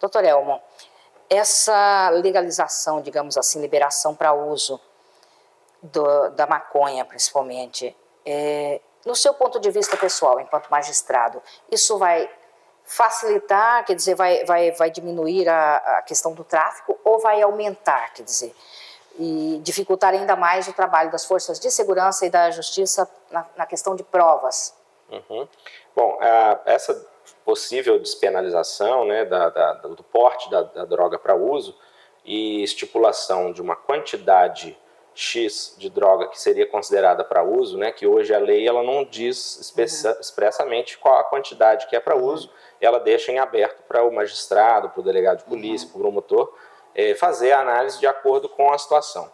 Doutor Elmo, essa legalização, digamos assim, liberação para uso da maconha, principalmente, no seu ponto de vista pessoal, enquanto magistrado, isso vai facilitar, quer dizer, vai diminuir a questão do tráfico ou vai aumentar, quer dizer, e dificultar ainda mais o trabalho das forças de segurança e da justiça na questão de provas? Uhum. Bom, essa possível despenalização, né, do porte da droga para uso e estipulação de uma quantidade X de droga que seria considerada para uso, né, que hoje a lei ela não diz expressamente qual a quantidade que é para uso, ela deixa em aberto para o magistrado, para o delegado de polícia, para o promotor, fazer a análise de acordo com a situação.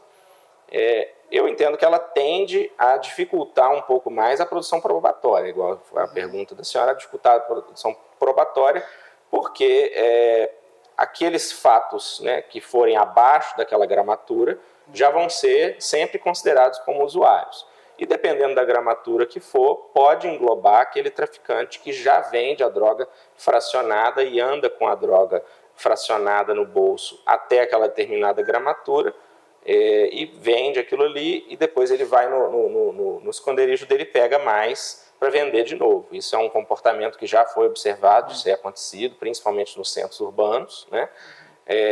Eu entendo que ela tende a dificultar um pouco mais a produção probatória, igual a pergunta da senhora, dificultar a produção probatória, porque aqueles fatos, né, que forem abaixo daquela gramatura já vão ser sempre considerados como usuários. E dependendo da gramatura que for, pode englobar aquele traficante que já vende a droga fracionada e anda com a droga fracionada no bolso até aquela determinada gramatura, e vende aquilo ali e depois ele vai no esconderijo dele e pega mais para vender de novo. Isso é um comportamento que já foi observado, isso é acontecido, principalmente nos centros urbanos, né?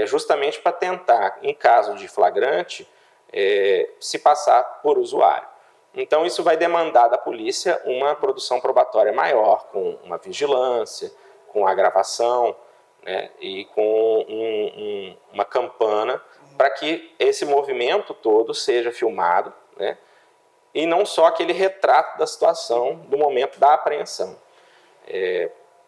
Justamente para tentar, em caso de flagrante, se passar por usuário. Então isso vai demandar da polícia uma produção probatória maior, com uma vigilância, com a gravação, né, e com uma campana para que esse movimento todo seja filmado, né, e não só aquele retrato da situação do momento da apreensão.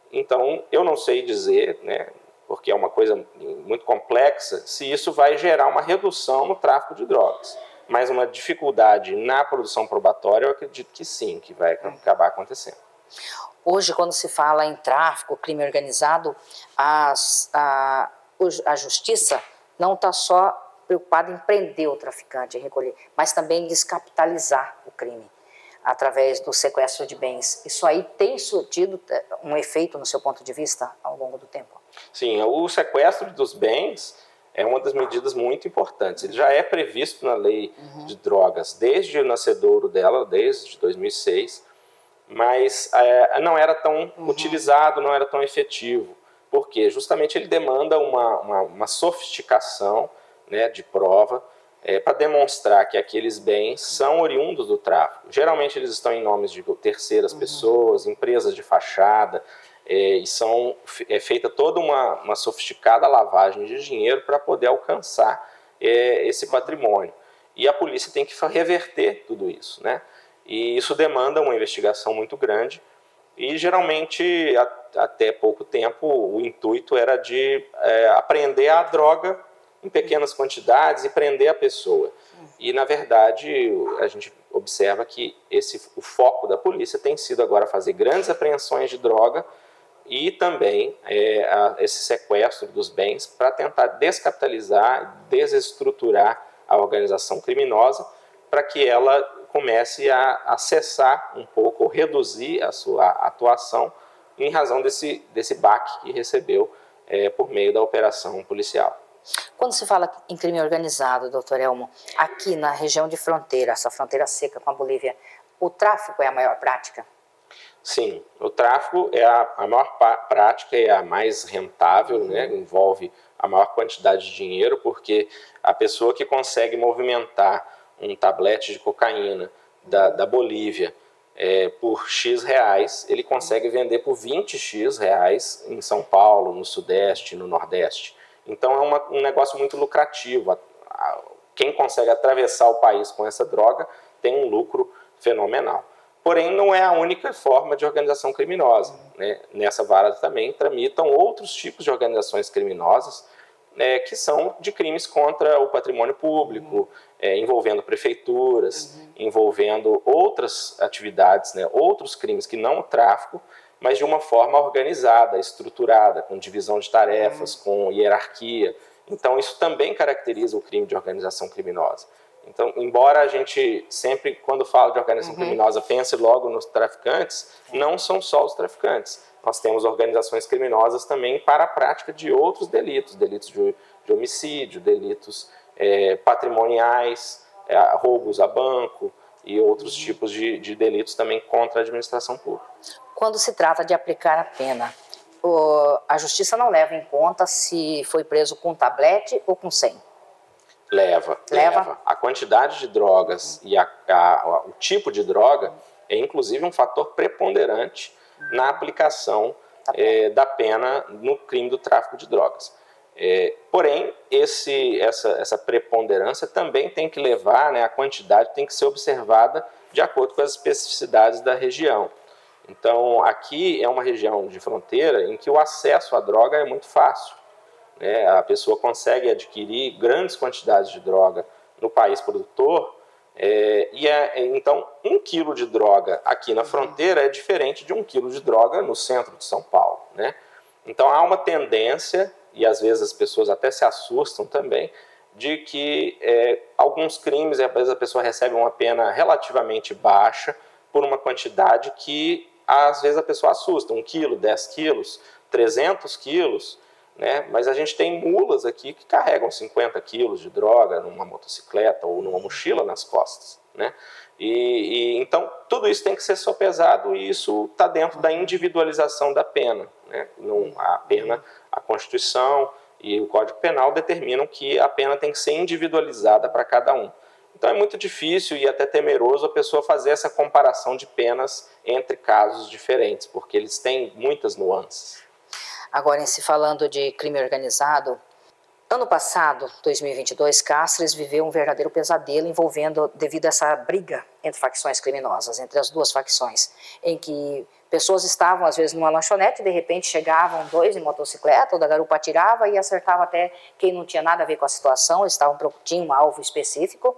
Então, eu não sei dizer, né, porque é uma coisa muito complexa, se isso vai gerar uma redução no tráfico de drogas. Mas uma dificuldade na produção probatória, eu acredito que sim, que vai acabar acontecendo. Hoje, quando se fala em tráfico, crime organizado, a justiça não está só preocupada em prender o traficante, em recolher, mas também em descapitalizar o crime, através do sequestro de bens. Isso aí tem surtido um efeito, no seu ponto de vista, ao longo do tempo? Sim, o sequestro dos bens é uma das medidas muito importantes. Ele já é previsto na lei de drogas desde o nascedouro dela, desde 2006, mas não era tão utilizado, não era tão efetivo. Por quê? Justamente ele demanda uma sofisticação, né, de prova para demonstrar que aqueles bens são oriundos do tráfico. Geralmente eles estão em nomes de terceiras pessoas, empresas de fachada, e é feita toda uma sofisticada lavagem de dinheiro para poder alcançar esse patrimônio. E a polícia tem que reverter tudo isso, né? E isso demanda uma investigação muito grande e geralmente até pouco tempo o intuito era de apreender a droga em pequenas quantidades e prender a pessoa. E na verdade a gente observa que o foco da polícia tem sido agora fazer grandes apreensões de droga e também esse sequestro dos bens para tentar descapitalizar, desestruturar a organização criminosa para que ela comece a cessar um pouco, ou reduzir a sua atuação em razão desse baque que recebeu por meio da operação policial. Quando se fala em crime organizado, doutor Elmo, aqui na região de fronteira, essa fronteira seca com a Bolívia, o tráfico é a maior prática? Sim, o tráfico é a maior prática, é a mais rentável, né? Envolve a maior quantidade de dinheiro, porque a pessoa que consegue movimentar um tablete de cocaína da Bolívia por X reais, ele consegue vender por 20X reais em São Paulo, no Sudeste, no Nordeste. Então é um negócio muito lucrativo. Quem consegue atravessar o país com essa droga tem um lucro fenomenal. Porém, não é a única forma de organização criminosa, né? Nessa vara também tramitam outros tipos de organizações criminosas, que são de crimes contra o patrimônio público, envolvendo prefeituras, envolvendo outras atividades, né? Outros crimes que não o tráfico, mas de uma forma organizada, estruturada, com divisão de tarefas, com hierarquia. Então, isso também caracteriza o crime de organização criminosa. Então, embora a gente sempre, quando fala de organização criminosa, pense logo nos traficantes, não são só os traficantes. Nós temos organizações criminosas também para a prática de outros delitos, delitos de homicídio, delitos patrimoniais, roubos a banco e outros tipos de delitos também contra a administração pública. Quando se trata de aplicar a pena, a justiça não leva em conta se foi preso com tablete ou com 100? Leva. A quantidade de drogas e o tipo de droga é inclusive um fator preponderante na aplicação da pena no crime do tráfico de drogas. Porém, essa preponderância também tem que levar, a quantidade tem que ser observada de acordo com as especificidades da região. Então, aqui é uma região de fronteira em que o acesso à droga é muito fácil. A pessoa consegue adquirir grandes quantidades de droga no país produtor, então 1 quilo de droga aqui na fronteira é diferente de 1 quilo de droga no centro de São Paulo. Então há uma tendência, e às vezes as pessoas até se assustam também, de que alguns crimes, às vezes a pessoa recebe uma pena relativamente baixa por uma quantidade que às vezes a pessoa assusta, 1 quilo, 10 quilos, 300 quilos, mas a gente tem mulas aqui que carregam 50 quilos de droga numa motocicleta ou numa mochila nas costas. Então, tudo isso tem que ser sopesado e isso está dentro da individualização da pena. A pena, a Constituição e o Código Penal determinam que a pena tem que ser individualizada para cada um. Então é muito difícil e até temeroso a pessoa fazer essa comparação de penas entre casos diferentes, porque eles têm muitas nuances. Agora, em se falando de crime organizado, ano passado, 2022, Cáceres viveu um verdadeiro pesadelo devido a essa briga entre facções criminosas, entre as duas facções, em que pessoas estavam, às vezes, numa lanchonete e, de repente, chegavam 2 em motocicleta, o da garupa atirava e acertava até quem não tinha nada a ver com a situação, tinha um alvo específico.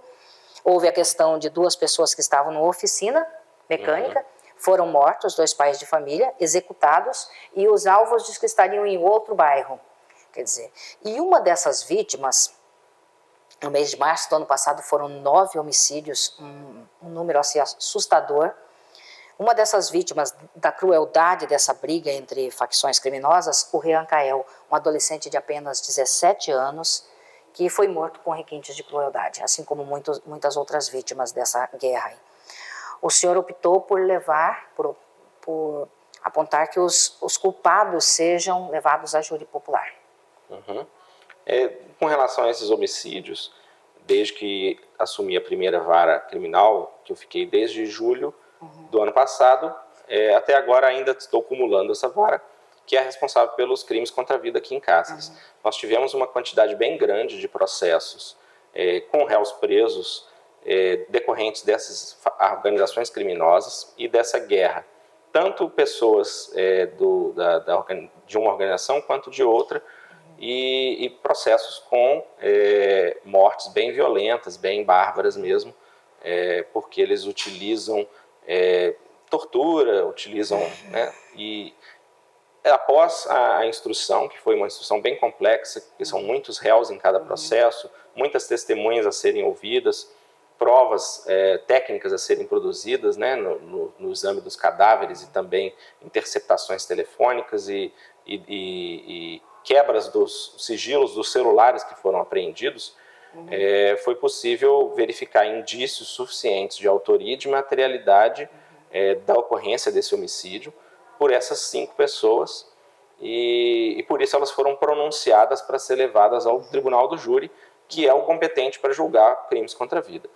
Houve a questão de 2 pessoas que estavam numa oficina mecânica, foram mortos, 2 pais de família, executados, e os alvos diz que estariam em outro bairro. Quer dizer, e uma dessas vítimas, no mês de março do ano passado, foram 9 homicídios, um número assim assustador. Uma dessas vítimas da crueldade dessa briga entre facções criminosas, o Rian Kael, um adolescente de apenas 17 anos, que foi morto com requintes de crueldade, assim como muitas outras vítimas dessa guerra aí. O senhor optou por apontar que os culpados sejam levados a júri popular. Com relação a esses homicídios, desde que assumi a primeira vara criminal, que eu fiquei desde julho do ano passado, até agora ainda estou acumulando essa vara, que é responsável pelos crimes contra a vida aqui em Cáceres. Nós tivemos uma quantidade bem grande de processos com réus presos, decorrentes dessas organizações criminosas e dessa guerra. Tanto pessoas de uma organização quanto de outra, e processos com mortes bem violentas, bem bárbaras mesmo, porque eles utilizam tortura, e após a instrução, que foi uma instrução bem complexa, que são muitos réus em cada processo, muitas testemunhas a serem ouvidas, provas técnicas a serem produzidas no exame dos cadáveres e também interceptações telefônicas e quebras dos sigilos dos celulares que foram apreendidos, foi possível verificar indícios suficientes de autoria e de materialidade da ocorrência desse homicídio por essas 5 pessoas, e por isso elas foram pronunciadas para ser levadas ao tribunal do júri, que é o competente para julgar crimes contra a vida.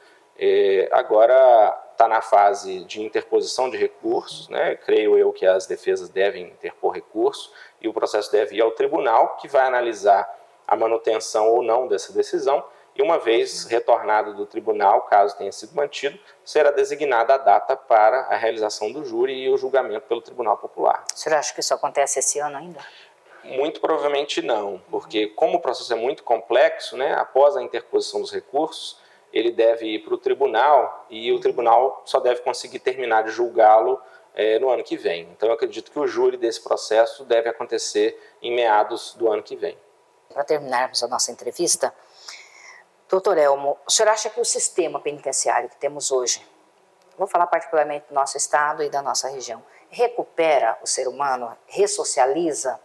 Agora está na fase de interposição de recursos, creio eu que as defesas devem interpor recurso e o processo deve ir ao tribunal, que vai analisar a manutenção ou não dessa decisão, e uma vez retornado do tribunal, caso tenha sido mantido, será designada a data para a realização do júri e o julgamento pelo Tribunal Popular. O senhor acha que isso acontece esse ano ainda? Muito provavelmente não, porque como o processo é muito complexo, após a interposição dos recursos, ele deve ir para o tribunal e o tribunal só deve conseguir terminar de julgá-lo no ano que vem. Então eu acredito que o júri desse processo deve acontecer em meados do ano que vem. Para terminarmos a nossa entrevista, Doutor Elmo, o senhor acha que o sistema penitenciário que temos hoje, vou falar particularmente do nosso estado e da nossa região, recupera o ser humano, ressocializa?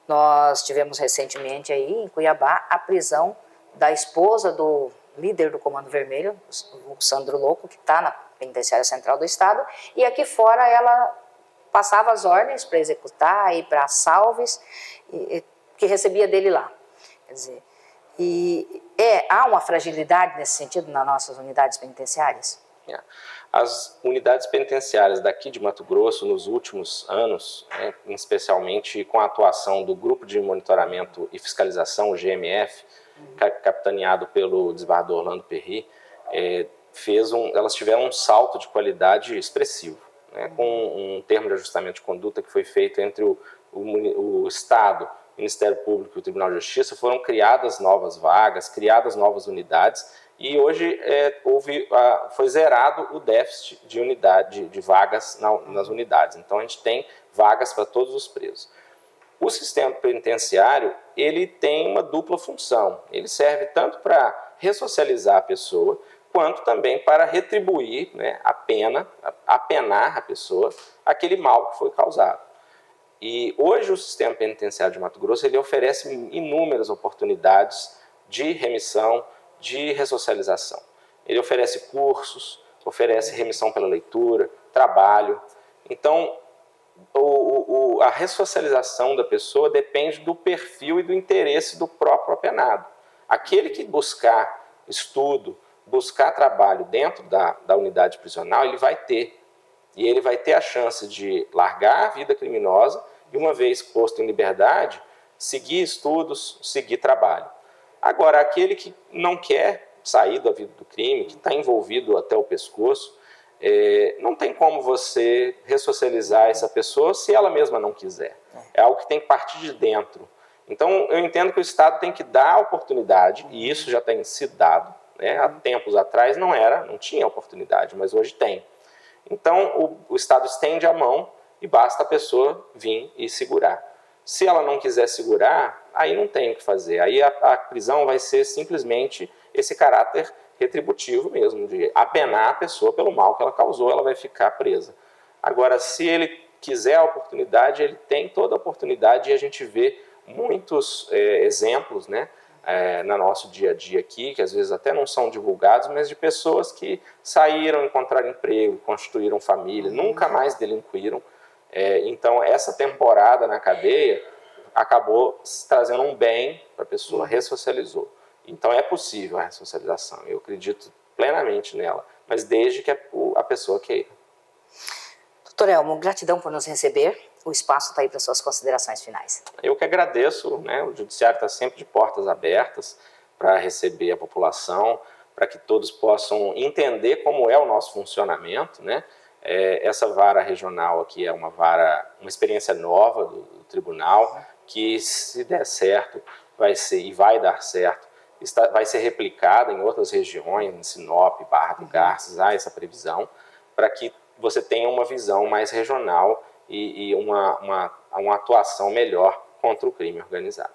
Nós tivemos recentemente aí em Cuiabá a prisão da esposa do líder do Comando Vermelho, o Sandro Louco, que está na penitenciária central do estado, e aqui fora ela passava as ordens para executar e para salves que recebia dele lá. Quer dizer, há uma fragilidade nesse sentido nas nossas unidades penitenciárias? As unidades penitenciárias daqui de Mato Grosso, nos últimos anos, especialmente com a atuação do Grupo de Monitoramento e Fiscalização, o GMF, capitaneado pelo desembargador Orlando Perry, elas tiveram um salto de qualidade expressivo, com um termo de ajustamento de conduta que foi feito entre o Estado, o Ministério Público e o Tribunal de Justiça. Foram criadas novas vagas, criadas novas unidades, e hoje foi zerado o déficit de vagas nas unidades. Então a gente tem vagas para todos os presos. O sistema penitenciário, ele tem uma dupla função. Ele serve tanto para ressocializar a pessoa, quanto também para retribuir, a pena, apenar a pessoa, aquele mal que foi causado. E hoje o sistema penitenciário de Mato Grosso ele oferece inúmeras oportunidades de remissão, de ressocialização. Ele oferece cursos, oferece remissão pela leitura, trabalho. Então, a ressocialização da pessoa depende do perfil e do interesse do próprio apenado. Aquele que buscar estudo, buscar trabalho dentro da unidade prisional, ele vai ter. E ele vai ter a chance de largar a vida criminosa e, uma vez posto em liberdade, seguir estudos, seguir trabalho. Agora, aquele que não quer sair da vida do crime, que está envolvido até o pescoço, não tem como você ressocializar essa pessoa se ela mesma não quiser. É algo que tem que partir de dentro. Então, eu entendo que o Estado tem que dar a oportunidade, e isso já tem sido dado. Há tempos atrás não tinha oportunidade, mas hoje tem. Então, o Estado estende a mão e basta a pessoa vir e segurar. Se ela não quiser segurar, aí não tem o que fazer. Aí a prisão vai ser simplesmente esse caráter retributivo mesmo, de apenar a pessoa pelo mal que ela causou, ela vai ficar presa. Agora, se ele quiser a oportunidade, ele tem toda a oportunidade, e a gente vê muitos exemplos, no nosso dia a dia aqui, que às vezes até não são divulgados, mas de pessoas que saíram, encontraram emprego, constituíram família, nunca mais delinquiram. Então, essa temporada na cadeia acabou trazendo um bem para a pessoa, ressocializou. Então, é possível a ressocialização, eu acredito plenamente nela, mas desde que a pessoa queira. Doutor Elmo, gratidão por nos receber. O espaço está aí para suas considerações finais. Eu que agradeço, o Judiciário está sempre de portas abertas para receber a população, para que todos possam entender como é o nosso funcionamento, Essa vara regional aqui é uma experiência nova do tribunal, que se der certo, vai dar certo, vai ser replicada em outras regiões, em Sinop, Barra do Garças, há essa previsão, para que você tenha uma visão mais regional e uma atuação melhor contra o crime organizado.